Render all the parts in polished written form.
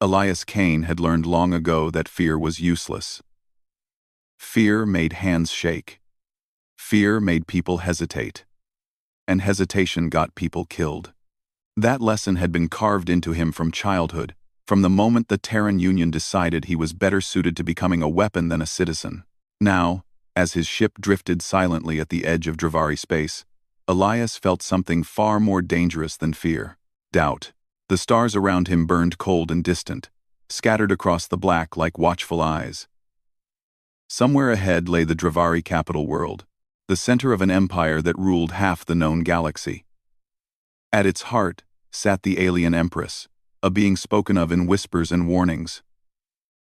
Elias Kane had learned long ago that fear was useless. Fear made hands shake. Fear made people hesitate. And hesitation got people killed. That lesson had been carved into him from childhood, from the moment the Terran Union decided he was better suited to becoming a weapon than a citizen. Now, as his ship drifted silently at the edge of Dravari space, Elias felt something far more dangerous than fear: doubt. The stars around him burned cold and distant, scattered across the black like watchful eyes. Somewhere ahead lay the Dravari capital world, the center of an empire that ruled half the known galaxy. At its heart sat the alien Empress, a being spoken of in whispers and warnings.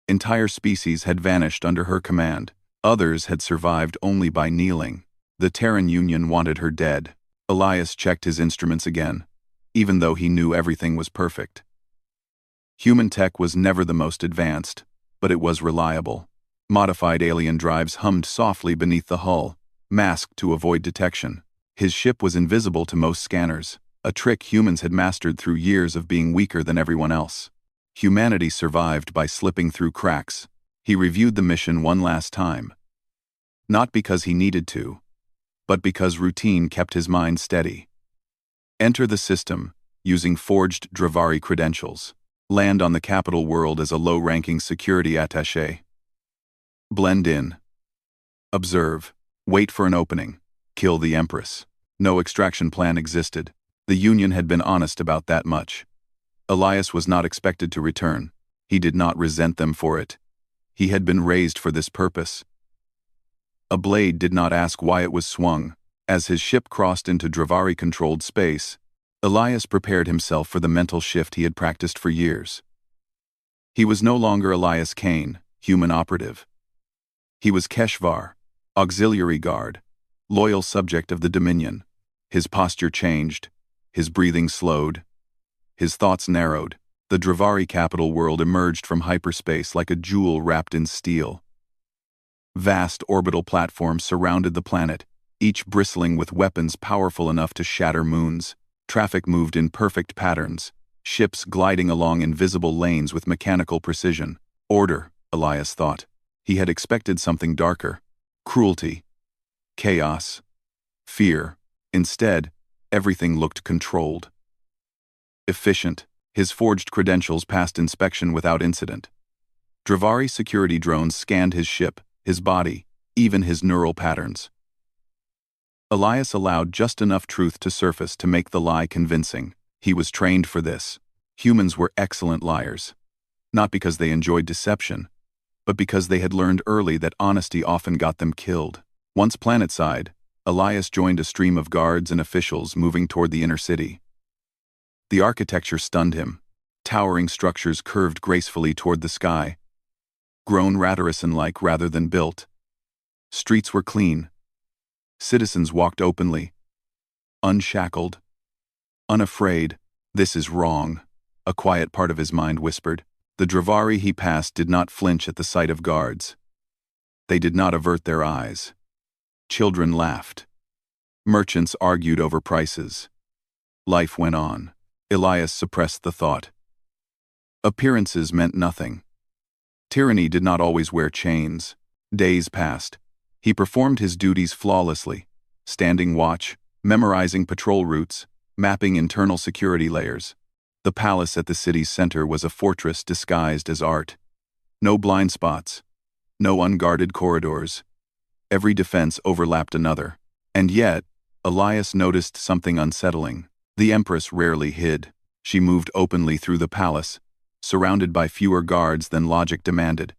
Entire species had vanished under her command. Others had survived only by kneeling. The Terran Union wanted her dead. Elias checked his instruments again, even though he knew everything was perfect. Human tech was never the most advanced, but it was reliable. Modified alien drives hummed softly beneath the hull, masked to avoid detection. His ship was invisible to most scanners, a trick humans had mastered through years of being weaker than everyone else. Humanity survived by slipping through cracks. He reviewed the mission one last time. Not because he needed to, but because routine kept his mind steady. Enter the system, using forged Dravari credentials. Land on the capital world as a low-ranking security attaché. Blend in. Observe. Wait for an opening. Kill the Empress. No extraction plan existed. The Union had been honest about that much. Elias was not expected to return. He did not resent them for it. He had been raised for this purpose. A blade did not ask why it was swung. As his ship crossed into Dravari-controlled space, Elias prepared himself for the mental shift he had practiced for years. He was no longer Elias Kane, human operative. He was Keshvar, auxiliary guard, loyal subject of the Dominion. His posture changed, his breathing slowed, his thoughts narrowed. The Dravari capital world emerged from hyperspace like a jewel wrapped in steel. Vast orbital platforms surrounded the planet, each bristling with weapons powerful enough to shatter moons. Traffic moved in perfect patterns, ships gliding along invisible lanes with mechanical precision. Order, Elias thought. He had expected something darker. Cruelty. Chaos. Fear. Instead, everything looked controlled. Efficient. His forged credentials passed inspection without incident. Dravari security drones scanned his ship, his body, even his neural patterns. Elias allowed just enough truth to surface to make the lie convincing. He was trained for this. Humans were excellent liars. Not because they enjoyed deception, but because they had learned early that honesty often got them killed. Once planetside, Elias joined a stream of guards and officials moving toward the inner city. The architecture stunned him. Towering structures curved gracefully toward the sky, grown Ratterison-like rather than built. Streets were clean. Citizens walked openly, unshackled, unafraid. This is wrong, a quiet part of his mind whispered. The Dravari he passed did not flinch at the sight of guards. They did not avert their eyes. Children laughed. Merchants argued over prices. Life went on. Elias suppressed the thought. Appearances meant nothing. Tyranny did not always wear chains. Days passed. He performed his duties flawlessly, standing watch, memorizing patrol routes, mapping internal security layers. The palace at the city's center was a fortress disguised as art. No blind spots, no unguarded corridors. Every defense overlapped another. And yet, Elias noticed something unsettling. The Empress rarely hid. She moved openly through the palace, surrounded by fewer guards than logic demanded.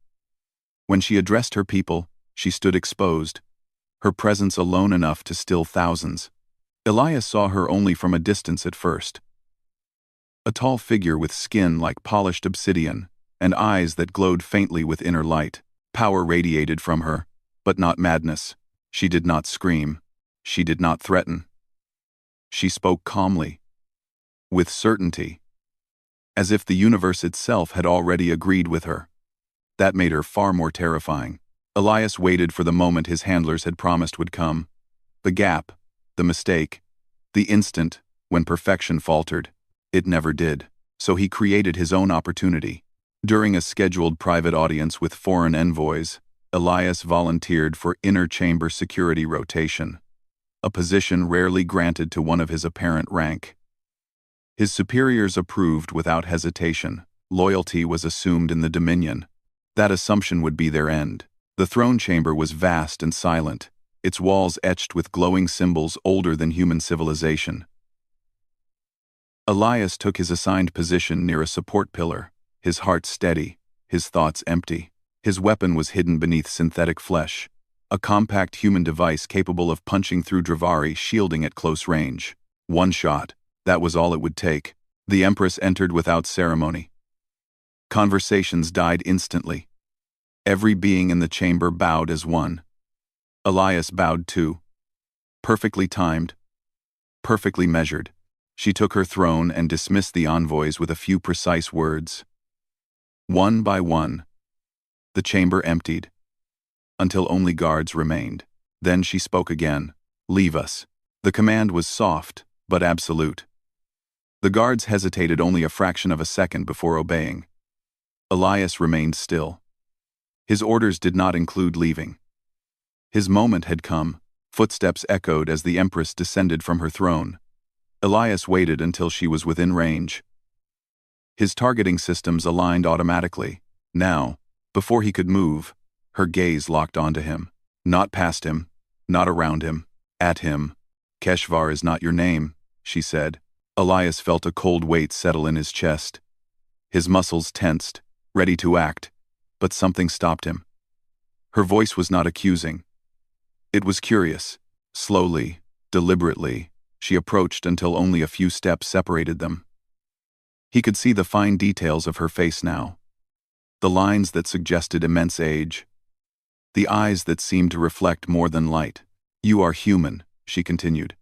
When she addressed her people, she stood exposed, her presence alone enough to still thousands. Elias saw her only from a distance at first. A tall figure with skin like polished obsidian, and eyes that glowed faintly with inner light. Power radiated from her, but not madness. She did not scream. She did not threaten. She spoke calmly, with certainty, as if the universe itself had already agreed with her. That made her far more terrifying. Elias waited for the moment his handlers had promised would come. The gap, the mistake, the instant when perfection faltered. It never did. So he created his own opportunity. During a scheduled private audience with foreign envoys, Elias volunteered for inner chamber security rotation, a position rarely granted to one of his apparent rank. His superiors approved without hesitation. Loyalty was assumed in the Dominion. That assumption would be their end. The throne chamber was vast and silent, its walls etched with glowing symbols older than human civilization. Elias took his assigned position near a support pillar, his heart steady, his thoughts empty. His weapon was hidden beneath synthetic flesh, a compact human device capable of punching through Dravari, shielding at close range. One shot, that was all it would take. The Empress entered without ceremony. Conversations died instantly. Every being in the chamber bowed as one. Elias bowed too. Perfectly timed, perfectly measured, she took her throne and dismissed the envoys with a few precise words. One by one, the chamber emptied, until only guards remained. Then she spoke again. Leave us. The command was soft, but absolute. The guards hesitated only a fraction of a second before obeying. Elias remained still. His orders did not include leaving. His moment had come. Footsteps echoed as the Empress descended from her throne. Elias waited until she was within range. His targeting systems aligned automatically. Now, before he could move, her gaze locked onto him. Not past him, not around him, at him. Keshvar is not your name, she said. Elias felt a cold weight settle in his chest. His muscles tensed, ready to act, but something stopped him. Her voice was not accusing. It was curious. Slowly, deliberately, she approached until only a few steps separated them. He could see the fine details of her face now. The lines that suggested immense age. The eyes that seemed to reflect more than light. You are human, she continued.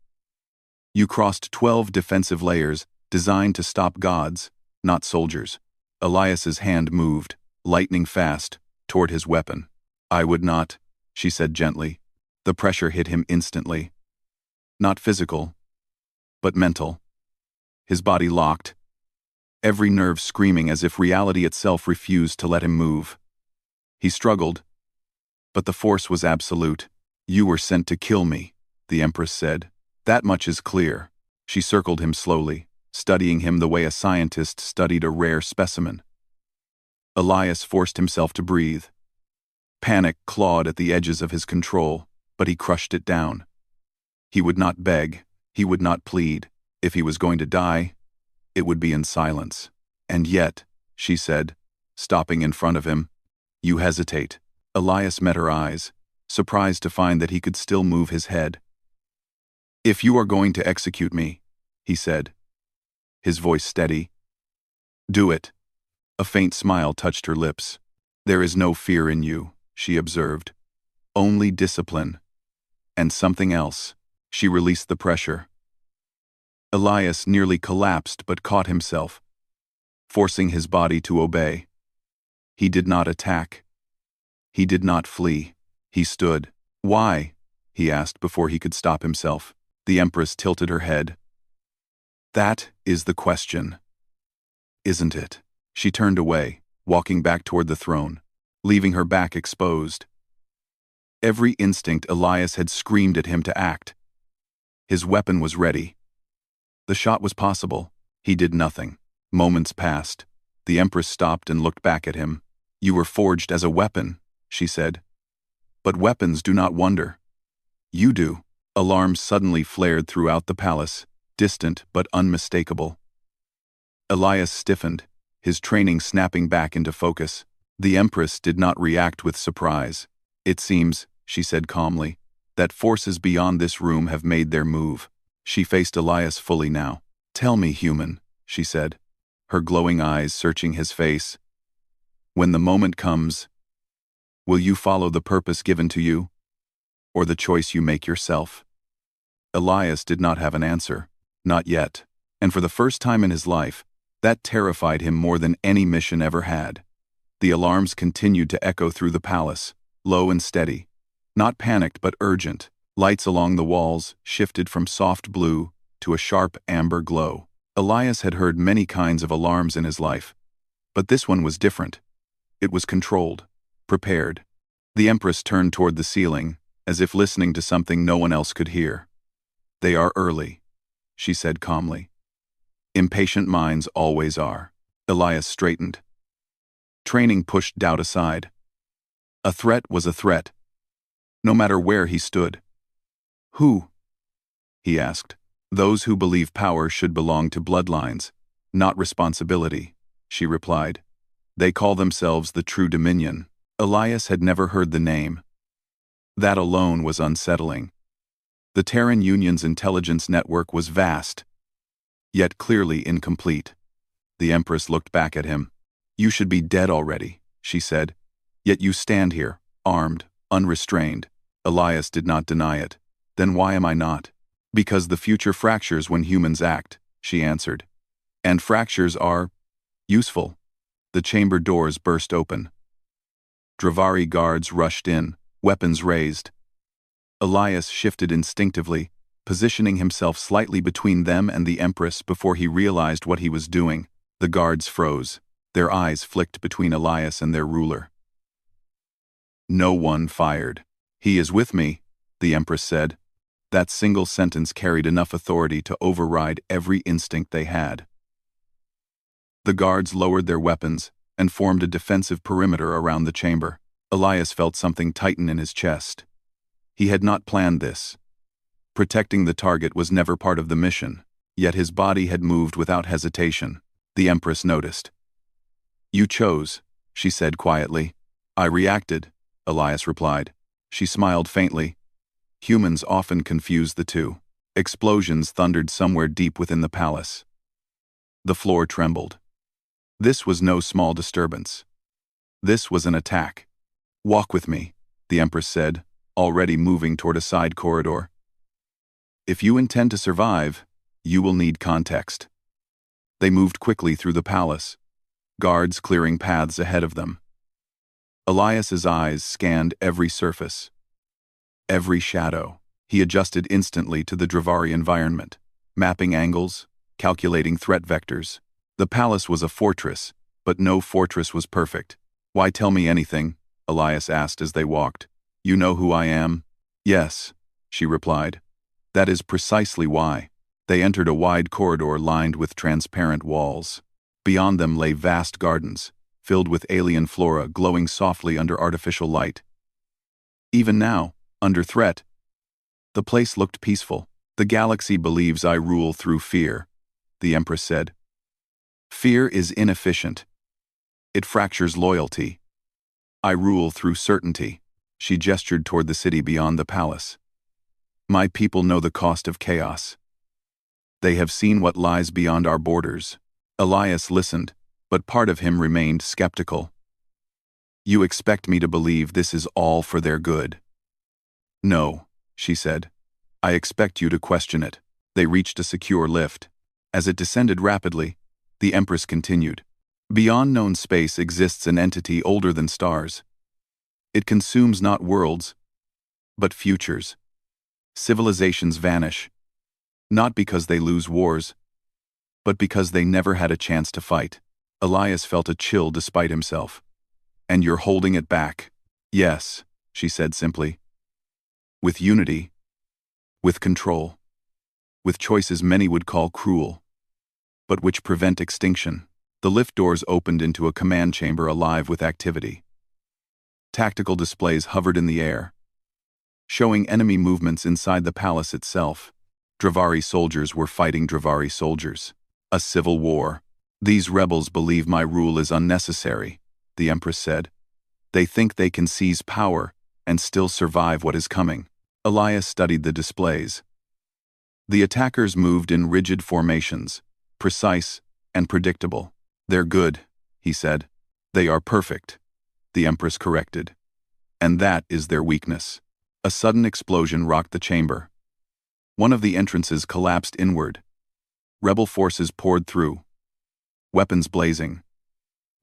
You crossed 12 defensive layers designed to stop gods, not soldiers. Elias's hand moved, lightning fast, toward his weapon. I would not, she said gently. The pressure hit him instantly. Not physical, but mental. His body locked, every nerve screaming as if reality itself refused to let him move. He struggled, but the force was absolute. You were sent to kill me, the Empress said. That much is clear. She circled him slowly, studying him the way a scientist studied a rare specimen. Elias forced himself to breathe. Panic clawed at the edges of his control, but he crushed it down. He would not beg, he would not plead. If he was going to die, it would be in silence. And yet, she said, stopping in front of him, you hesitate. Elias met her eyes, surprised to find that he could still move his head. If you are going to execute me, he said, his voice steady. Do it. A faint smile touched her lips. There is no fear in you, she observed. Only discipline. And something else. She released the pressure. Elias nearly collapsed but caught himself, forcing his body to obey. He did not attack. He did not flee. He stood. Why? He asked before he could stop himself. The Empress tilted her head. That is the question. Isn't it? She turned away, walking back toward the throne, leaving her back exposed. Every instinct Elias had screamed at him to act. His weapon was ready. The shot was possible. He did nothing. Moments passed. The Empress stopped and looked back at him. You were forged as a weapon, she said. But weapons do not wonder. You do. Alarms suddenly flared throughout the palace, distant but unmistakable. Elias stiffened, his training snapping back into focus. The Empress did not react with surprise. It seems, she said calmly, that forces beyond this room have made their move. She faced Elias fully now. Tell me, human, she said, her glowing eyes searching his face. When the moment comes, will you follow the purpose given to you, or the choice you make yourself? Elias did not have an answer, not yet, and for the first time in his life, that terrified him more than any mission ever had. The alarms continued to echo through the palace, low and steady, not panicked but urgent. Lights along the walls shifted from soft blue to a sharp amber glow. Elias had heard many kinds of alarms in his life, But this one was different. It was controlled, prepared. The Empress turned toward the ceiling, as if listening to something no one else could hear. "They are early," she said calmly. "Impatient minds always are." Elias straightened. Training pushed doubt aside. A threat was a threat, no matter where he stood. "Who?" he asked. "Those who believe power should belong to bloodlines, not responsibility," she replied. "They call themselves the True Dominion." Elias had never heard the name. That alone was unsettling. The Terran Union's intelligence network was vast, yet clearly incomplete. The Empress looked back at him. "You should be dead already," she said. "Yet you stand here, armed, unrestrained." Elias did not deny it. "Then why am I not?" "Because the future fractures when humans act," she answered. "And fractures are useful." The chamber doors burst open. Dravari guards rushed in, weapons raised. Elias shifted instinctively, positioning himself slightly between them and the Empress before he realized what he was doing. The guards froze. Their eyes flicked between Elias and their ruler. No one fired. "He is with me," the Empress said. That single sentence carried enough authority to override every instinct they had. The guards lowered their weapons and formed a defensive perimeter around the chamber. Elias felt something tighten in his chest. He had not planned this. Protecting the target was never part of the mission, yet his body had moved without hesitation. The Empress noticed. "You chose," she said quietly. "I reacted," Elias replied. She smiled faintly. Humans often confuse the two. Explosions thundered somewhere deep within the palace. The floor trembled. This was no small disturbance. This was an attack. "Walk with me," the Empress said, already moving toward a side corridor. "If you intend to survive, you will need context." They moved quickly through the palace, guards clearing paths ahead of them. Elias's eyes scanned every surface, every shadow. He adjusted instantly to the Dravari environment, mapping angles, calculating threat vectors. The palace was a fortress, but no fortress was perfect. "Why tell me anything?" Elias asked as they walked. "You know who I am?" "Yes," she replied. "That is precisely why." They entered a wide corridor lined with transparent walls. Beyond them lay vast gardens, filled with alien flora glowing softly under artificial light. Even now, under threat, the place looked peaceful. "The galaxy believes I rule through fear," the Empress said. "Fear is inefficient. It fractures loyalty. I rule through certainty." She gestured toward the city beyond the palace. "My people know the cost of chaos. They have seen what lies beyond our borders." Elias listened, but part of him remained skeptical. "You expect me to believe this is all for their good?" "No," she said. "I expect you to question it." They reached a secure lift. As it descended rapidly, the Empress continued. "Beyond known space exists an entity older than stars. It consumes not worlds, but futures. Civilizations vanish, not because they lose wars, but because they never had a chance to fight." Elias felt a chill despite himself. "And you're holding it back?" "Yes," she said simply. "With unity, with control, with choices many would call cruel, but which prevent extinction." The lift doors opened into a command chamber alive with activity. Tactical displays hovered in the air, showing enemy movements inside the palace itself. Dravari soldiers were fighting Dravari soldiers. A civil war. "These rebels believe my rule is unnecessary," the Empress said. "They think they can seize power and still survive what is coming." Elias studied the displays. The attackers moved in rigid formations, precise and predictable. "They're good," he said. "They are perfect," the Empress corrected. "And that is their weakness." A sudden explosion rocked the chamber. One of the entrances collapsed inward. Rebel forces poured through, weapons blazing.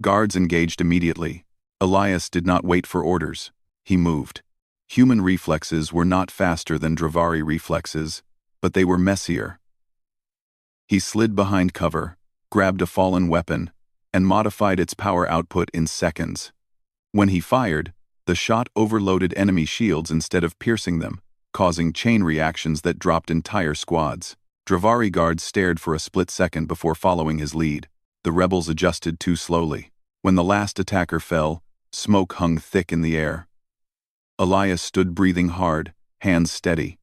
Guards engaged immediately. Elias did not wait for orders. He moved. Human reflexes were not faster than Dravari reflexes, but they were messier. He slid behind cover, grabbed a fallen weapon, and modified its power output in seconds. When he fired, the shot overloaded enemy shields instead of piercing them, causing chain reactions that dropped entire squads. Dravari guards stared for a split second before following his lead. The rebels adjusted too slowly. When the last attacker fell, smoke hung thick in the air. Elias stood breathing hard, hands steady.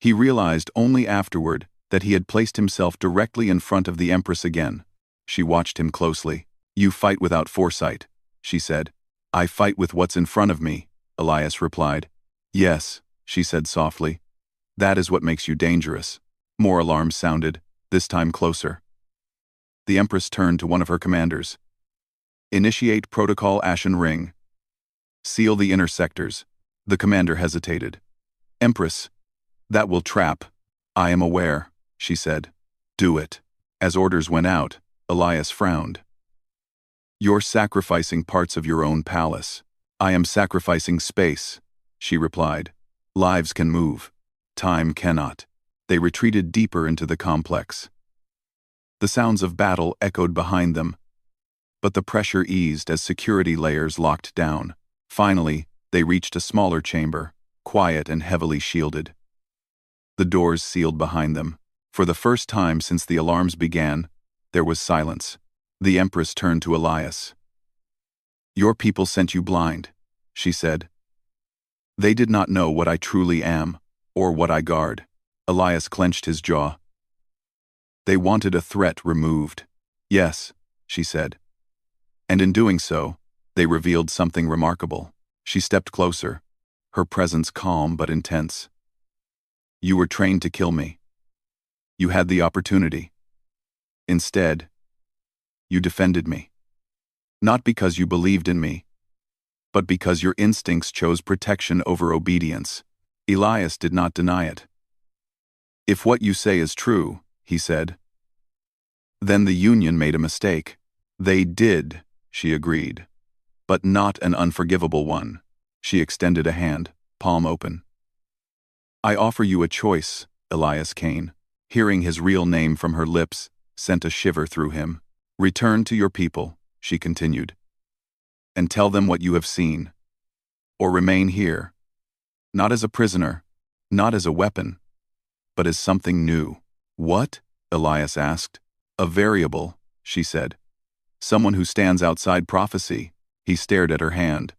He realized only afterward that he had placed himself directly in front of the Empress again. She watched him closely. "You fight without foresight," she said. "I fight with what's in front of me," Elias replied. "Yes," she said softly. "That is what makes you dangerous." More alarms sounded, this time closer. The Empress turned to one of her commanders. "Initiate Protocol Ashen Ring. Seal the inner sectors." The commander hesitated. "Empress, that will trap." "I am aware," she said. "Do it." As orders went out, Elias frowned. "You're sacrificing parts of your own palace." "I am sacrificing space," she replied. "Lives can move. Time cannot." They retreated deeper into the complex. The sounds of battle echoed behind them, but the pressure eased as security layers locked down. Finally, they reached a smaller chamber, quiet and heavily shielded. The doors sealed behind them. For the first time since the alarms began, there was silence. The Empress turned to Elias. "Your people sent you blind," she said. "They did not know what I truly am, or what I guard." Elias clenched his jaw. "They wanted a threat removed." "Yes," she said. "And in doing so, they revealed something remarkable." She stepped closer, her presence calm but intense. "You were trained to kill me. You had the opportunity. Instead, you defended me. Not because you believed in me, but because your instincts chose protection over obedience." Elias did not deny it. "If what you say is true," he said, "then the Union made a mistake." "They did," she agreed, "but not an unforgivable one." She extended a hand, palm open. "I offer you a choice, Elias Kane." Hearing his real name from her lips sent a shiver through him. "Return to your people," she continued, "and tell them what you have seen. Or remain here, not as a prisoner, not as a weapon, but as something new." "What?" Elias asked. "A variable," she said. "Someone who stands outside prophecy." He stared at her hand.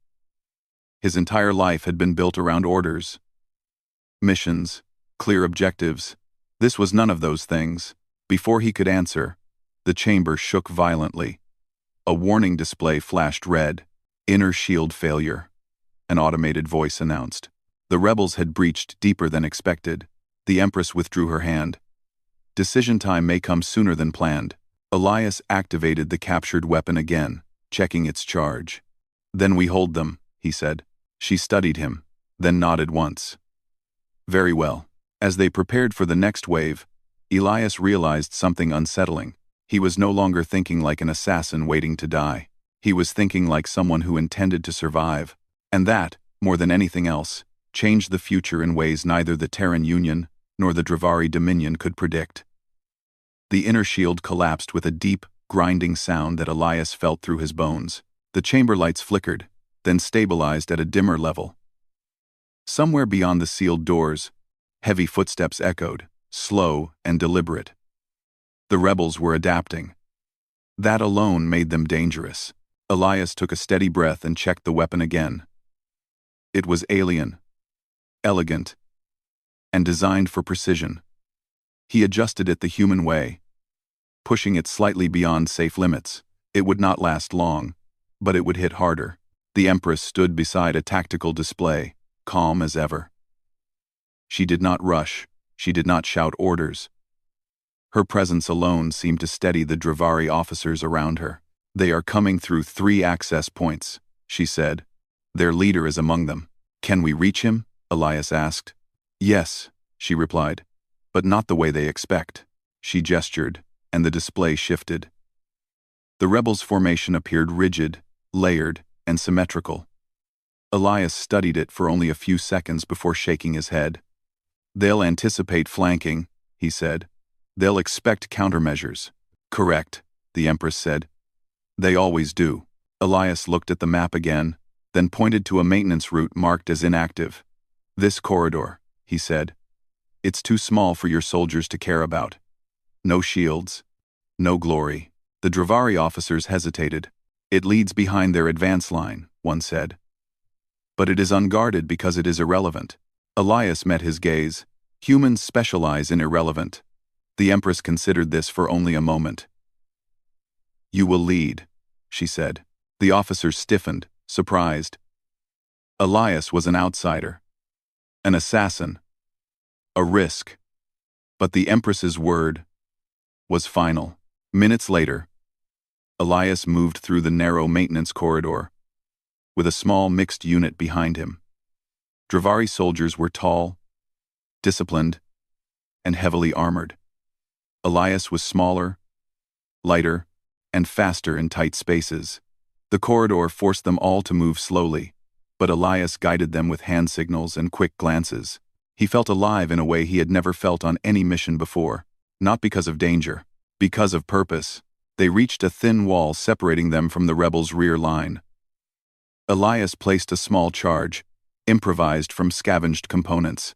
His entire life had been built around orders, missions, clear objectives. This was none of those things. Before he could answer, the chamber shook violently. A warning display flashed red. "Inner shield failure," an automated voice announced. The rebels had breached deeper than expected. The Empress withdrew her hand. "Decision time may come sooner than planned." Elias activated the captured weapon again, checking its charge. "Then we hold them," he said. She studied him, then nodded once. "Very well." As they prepared for the next wave, Elias realized something unsettling. He was no longer thinking like an assassin waiting to die. He was thinking like someone who intended to survive. And that, more than anything else, changed the future in ways neither the Terran Union nor the Dravari Dominion could predict. The inner shield collapsed with a deep, grinding sound that Elias felt through his bones. The chamber lights flickered, then stabilized at a dimmer level. Somewhere beyond the sealed doors, heavy footsteps echoed, slow and deliberate. The rebels were adapting. That alone made them dangerous. Elias took a steady breath and checked the weapon again. It was alien, elegant, and designed for precision. He adjusted it the human way, pushing it slightly beyond safe limits. It would not last long, but it would hit harder. The Empress stood beside a tactical display, calm as ever. She did not rush, she did not shout orders. Her presence alone seemed to steady the Dravari officers around her. "They are coming through 3 access points," she said. "Their leader is among them." "Can we reach him?" Elias asked. "Yes," she replied, "but not the way they expect." She gestured, and the display shifted. The rebels' formation appeared rigid, layered, and symmetrical. Elias studied it for only a few seconds before shaking his head. "They'll anticipate flanking," he said. "They'll expect countermeasures." "Correct," the Empress said. They always do. Elias looked at the map again, then pointed to a maintenance route marked as inactive. This corridor, he said. It's too small for your soldiers to care about. No shields. No glory. The Dravari officers hesitated. It leads behind their advance line, one said. But it is unguarded because it is irrelevant. Elias met his gaze. Humans specialize in irrelevant. The Empress considered this for only a moment. You will lead, she said. The officers stiffened, surprised. Elias was an outsider. An assassin. A risk. But the Empress's word was final. Minutes later, Elias moved through the narrow maintenance corridor, with a small mixed unit behind him. Dravari soldiers were tall, disciplined, and heavily armored. Elias was smaller, lighter, and faster in tight spaces. The corridor forced them all to move slowly, but Elias guided them with hand signals and quick glances. He felt alive in a way he had never felt on any mission before, not because of danger, because of purpose. They reached a thin wall separating them from the rebels' rear line. Elias placed a small charge, improvised from scavenged components.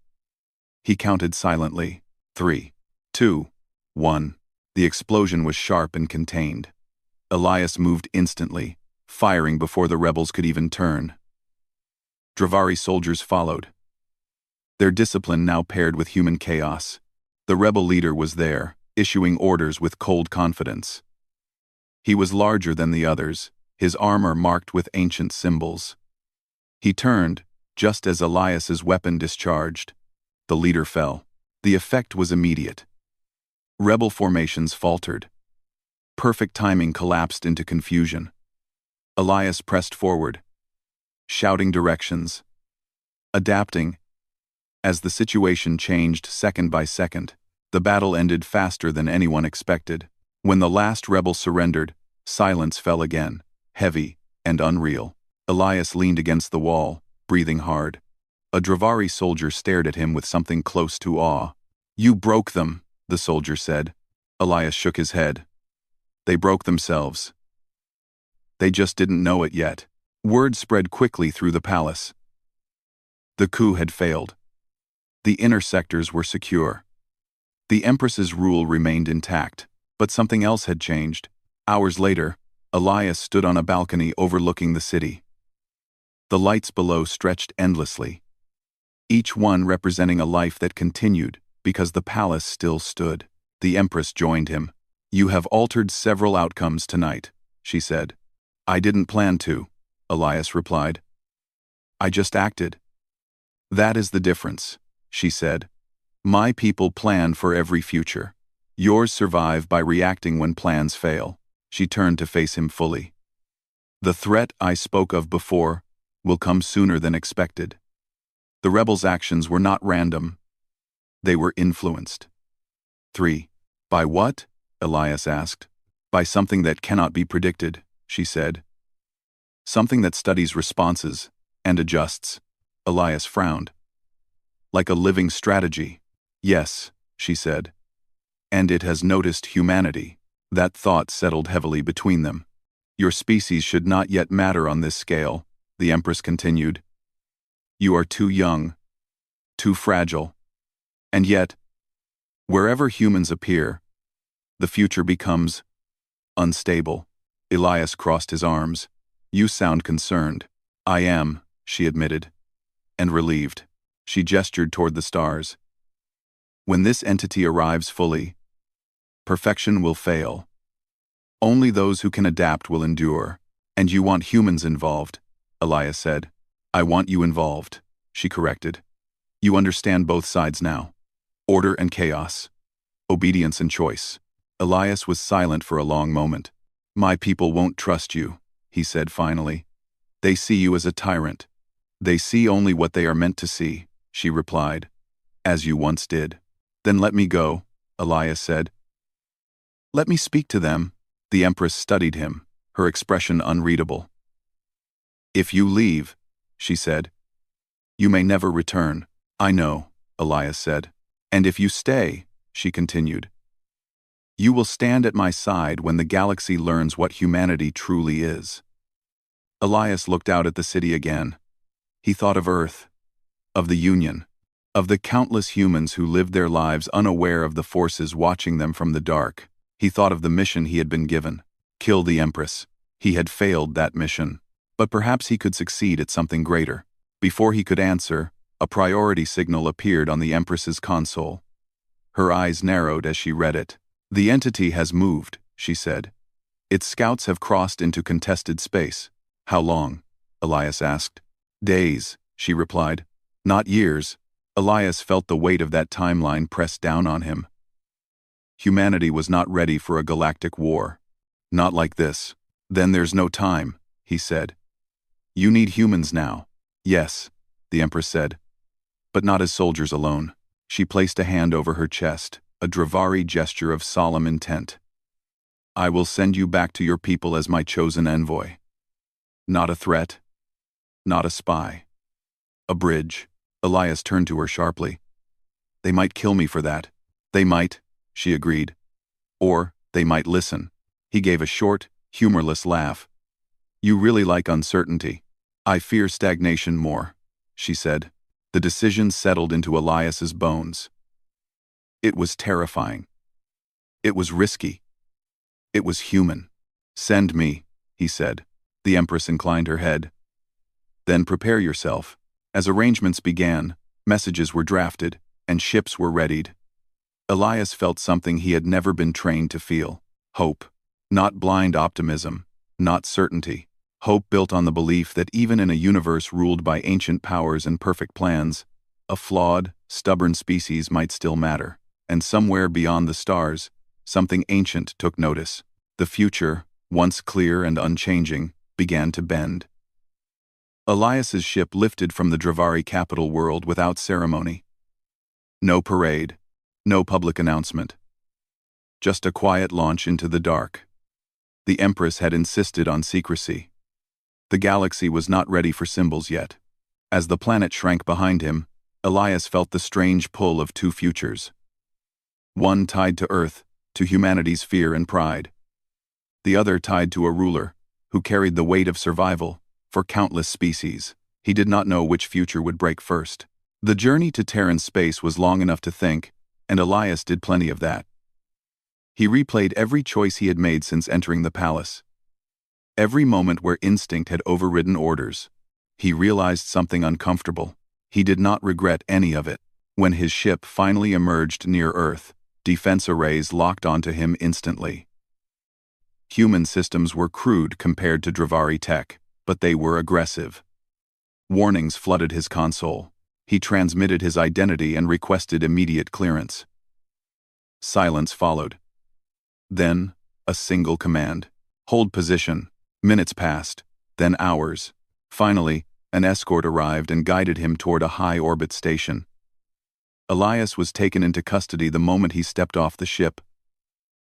He counted silently. 3, 2, 1. The explosion was sharp and contained. Elias moved instantly, firing before the rebels could even turn. Dravari soldiers followed. Their discipline now paired with human chaos. The rebel leader was there, issuing orders with cold confidence. He was larger than the others, his armor marked with ancient symbols. He turned, just as Elias's weapon discharged. The leader fell. The effect was immediate. Rebel formations faltered. Perfect timing collapsed into confusion. Elias pressed forward, shouting directions, adapting. As the situation changed second by second, the battle ended faster than anyone expected. When the last rebel surrendered, silence fell again, heavy and unreal. Elias leaned against the wall, breathing hard. A Dravari soldier stared at him with something close to awe. You broke them, the soldier said. Elias shook his head. They broke themselves. They just didn't know it yet. Word spread quickly through the palace. The coup had failed. The inner sectors were secure. The Empress's rule remained intact, but something else had changed. Hours later, Elias stood on a balcony overlooking the city. The lights below stretched endlessly, each one representing a life that continued because the palace still stood. The Empress joined him. You have altered several outcomes tonight, she said. I didn't plan to, Elias replied. I just acted. That is the difference, she said. My people plan for every future. Yours survive by reacting when plans fail. She turned to face him fully. The threat I spoke of before will come sooner than expected. The rebels' actions were not random. They were influenced. 3. By what? Elias asked. By something that cannot be predicted, she said. Something that studies responses and adjusts. Elias frowned. Like a living strategy. Yes, she said. And it has noticed humanity. That thought settled heavily between them. Your species should not yet matter on this scale, the Empress continued. You are too young, too fragile. And yet, wherever humans appear, the future becomes unstable. Elias crossed his arms. You sound concerned. I am, she admitted. And relieved. She gestured toward the stars. When this entity arrives fully, perfection will fail. Only those who can adapt will endure. And you want humans involved, Elias said. I want you involved, she corrected. You understand both sides now. Order and chaos. Obedience and choice. Elias was silent for a long moment. My people won't trust you, he said finally. They see you as a tyrant. They see only what they are meant to see, she replied. As you once did. Then let me go, Elias said. Let me speak to them. The Empress studied him, her expression unreadable. If you leave, she said, you may never return. I know, Elias said. And if you stay, she continued, You will stand at my side when the galaxy learns what humanity truly is." Elias looked out at the city again. He thought of Earth, of the Union, of the countless humans who lived their lives unaware of the forces watching them from the dark. He thought of the mission he had been given: kill the Empress. He had failed that mission, but perhaps he could succeed at something greater. Before he could answer, a priority signal appeared on the Empress's console. Her eyes narrowed as she read it. "The entity has moved," she said. "Its scouts have crossed into contested space." "How long?" Elias asked. "Days," she replied. "Not years." Elias felt the weight of that timeline press down on him. Humanity was not ready for a galactic war. Not like this. "Then there's no time," he said. "You need humans now." "Yes," the Empress said. "But not as soldiers alone." She placed a hand over her chest, a Dravari gesture of solemn intent. "I will send you back to your people as my chosen envoy. Not a threat. Not a spy. A bridge." Elias turned to her sharply. "They might kill me for that." "They might," she agreed. "Or they might listen." He gave a short, humorless laugh. "You really like uncertainty." "I fear stagnation more," she said. The decision settled into Elias's bones. It was terrifying. It was risky. It was human. "Send me," he said. The Empress inclined her head. "Then prepare yourself." As arrangements began, messages were drafted, and ships were readied. Elias felt something he had never been trained to feel: hope. Not blind optimism, not certainty. Hope built on the belief that even in a universe ruled by ancient powers and perfect plans, a flawed, stubborn species might still matter. And somewhere beyond the stars, something ancient took notice. The future, once clear and unchanging, began to bend. Elias's ship lifted from the Dravari capital world without ceremony. No parade, no public announcement. Just a quiet launch into the dark. The Empress had insisted on secrecy. The galaxy was not ready for symbols yet. As the planet shrank behind him, Elias felt the strange pull of two futures. One tied to Earth, to humanity's fear and pride. The other tied to a ruler, who carried the weight of survival for countless species. He did not know which future would break first. The journey to Terran space was long enough to think, and Elias did plenty of that. He replayed every choice he had made since entering the palace. Every moment where instinct had overridden orders. He realized something uncomfortable. He did not regret any of it. When his ship finally emerged near Earth, defense arrays locked onto him instantly. Human systems were crude compared to Dravari tech, but they were aggressive. Warnings flooded his console. He transmitted his identity and requested immediate clearance. Silence followed. Then, a single command: hold position. Minutes passed, then hours. Finally, an escort arrived and guided him toward a high-orbit station. Elias was taken into custody the moment he stepped off the ship.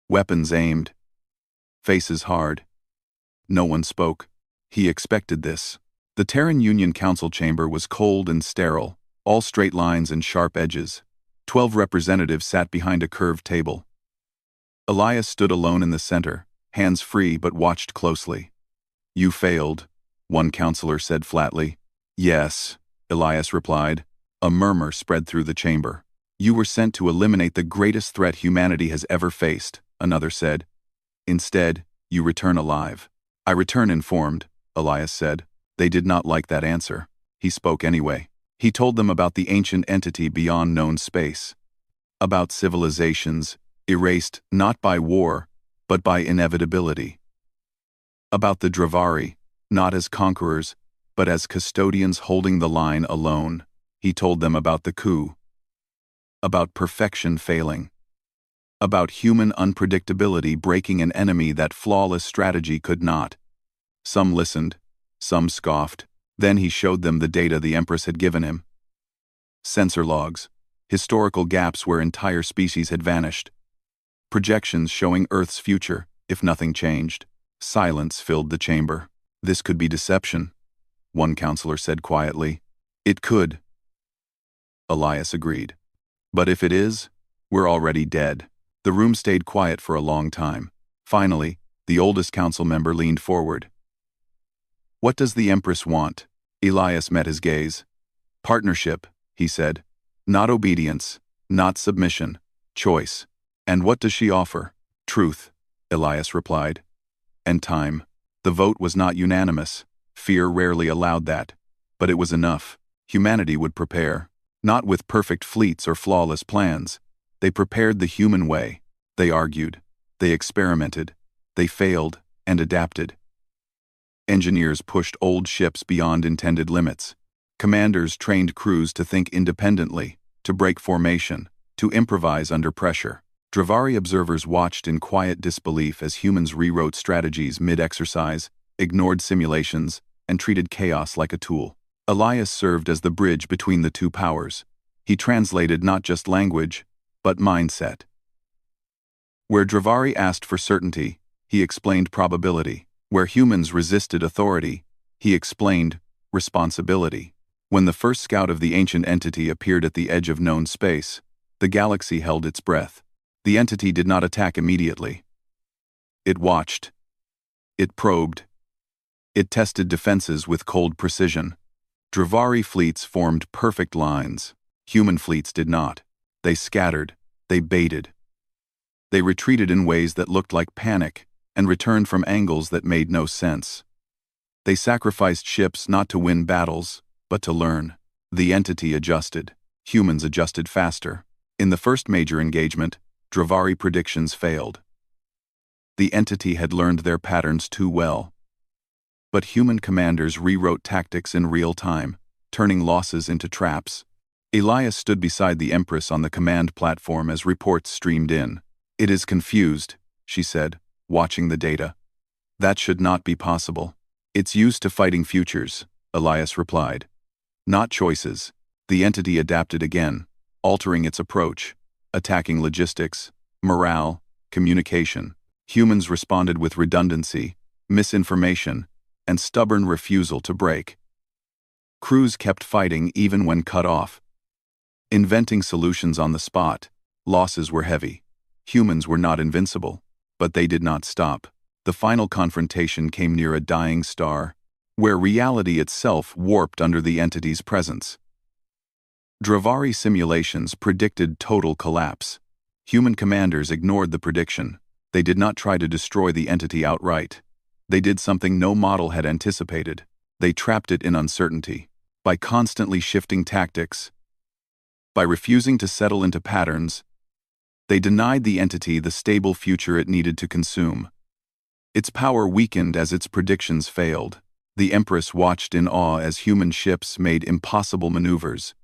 Weapons aimed. Faces hard. No one spoke. He expected this. The Terran Union Council chamber was cold and sterile, all straight lines and sharp edges. 12 representatives sat behind a curved table. Elias stood alone in the center, hands free but watched closely. "You failed," one counselor said flatly. "Yes," Elias replied. A murmur spread through the chamber. "You were sent to eliminate the greatest threat humanity has ever faced," another said. "Instead, you return alive." "I return informed," Elias said. They did not like that answer. He spoke anyway. He told them about the ancient entity beyond known space. About civilizations, erased not by war, but by inevitability. About the Dravari, not as conquerors, but as custodians holding the line alone. He told them about the coup. About perfection failing. About human unpredictability breaking an enemy that flawless strategy could not. Some listened, some scoffed. Then he showed them the data the Empress had given him. Sensor logs, historical gaps where entire species had vanished. Projections showing Earth's future, if nothing changed. Silence filled the chamber. "This could be deception," one counselor said quietly. "It could," Elias agreed. "But if it is, we're already dead." The room stayed quiet for a long time. Finally, the oldest council member leaned forward. "What does the Empress want?" Elias met his gaze. "Partnership," he said. "Not obedience, not submission, choice." "And what does she offer?" "Truth," Elias replied. "And time." The vote was not unanimous. Fear rarely allowed that. But it was enough. Humanity would prepare. Not with perfect fleets or flawless plans. They prepared the human way. They argued. They experimented. They failed and adapted. Engineers pushed old ships beyond intended limits. Commanders trained crews to think independently, to break formation, to improvise under pressure. Dravari observers watched in quiet disbelief as humans rewrote strategies mid-exercise, ignored simulations, and treated chaos like a tool. Elias served as the bridge between the two powers. He translated not just language, but mindset. Where Dravari asked for certainty, he explained probability. Where humans resisted authority, he explained responsibility. When the first scout of the ancient entity appeared at the edge of known space, the galaxy held its breath. The entity did not attack immediately. It watched. It probed. It tested defenses with cold precision. Dravari fleets formed perfect lines. Human fleets did not. They scattered. They baited. They retreated in ways that looked like panic and returned from angles that made no sense. They sacrificed ships not to win battles, but to learn. The entity adjusted. Humans adjusted faster. In the first major engagement, Dravari predictions failed. The entity had learned their patterns too well. But human commanders rewrote tactics in real time, turning losses into traps. Elias stood beside the Empress on the command platform as reports streamed in. "It is confused," she said, watching the data. "That should not be possible." "It's used to fighting futures," Elias replied. "Not choices." The entity adapted again, altering its approach, attacking logistics, morale, communication. Humans responded with redundancy, misinformation, and stubborn refusal to break. Crews kept fighting even when cut off. Inventing solutions on the spot, losses were heavy. Humans were not invincible, but they did not stop. The final confrontation came near a dying star, where reality itself warped under the entity's presence. Dravari simulations predicted total collapse. Human commanders ignored the prediction. They did not try to destroy the entity outright. They did something no model had anticipated. They trapped it in uncertainty. By constantly shifting tactics, by refusing to settle into patterns, they denied the entity the stable future it needed to consume. Its power weakened as its predictions failed. The Empress watched in awe as human ships made impossible maneuvers,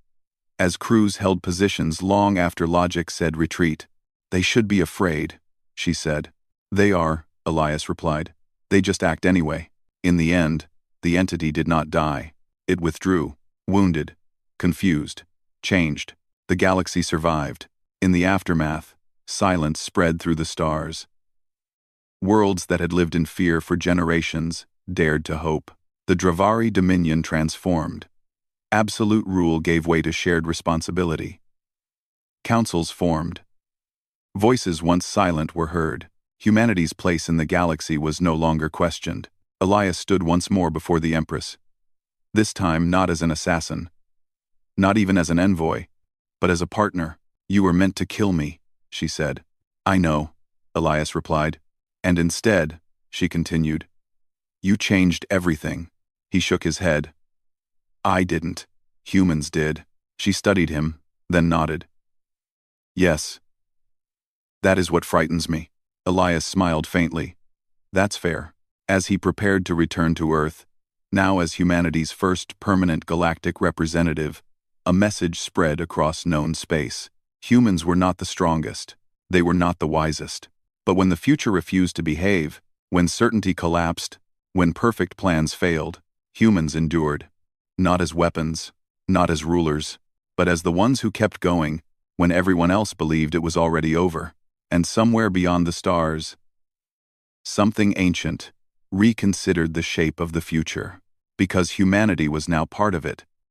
as crews held positions long after logic said retreat. "They should be afraid," she said. "They are," Elias replied. "They just act anyway." In the end, the entity did not die. It withdrew, wounded, confused, changed. The galaxy survived. In the aftermath, silence spread through the stars. Worlds that had lived in fear for generations dared to hope. The Dravari dominion transformed. Absolute rule gave way to shared responsibility. Councils formed. Voices once silent were heard. Humanity's place in the galaxy was no longer questioned. Elias stood once more before the Empress. This time not as an assassin, not even as an envoy, but as a partner. "You were meant to kill me," she said. "I know," Elias replied. "And instead," she continued, "you changed everything." He shook his head. "I didn't. Humans did." She studied him, then nodded. "Yes. That is what frightens me." Elias smiled faintly. "That's fair." As he prepared to return to Earth, now as humanity's first permanent galactic representative, a message spread across known space. Humans were not the strongest. They were not the wisest. But when the future refused to behave, when certainty collapsed, when perfect plans failed, humans endured. Not as weapons, not as rulers, but as the ones who kept going when everyone else believed it was already over. And somewhere beyond the stars, something ancient reconsidered the shape of the future. Because humanity was now part of it,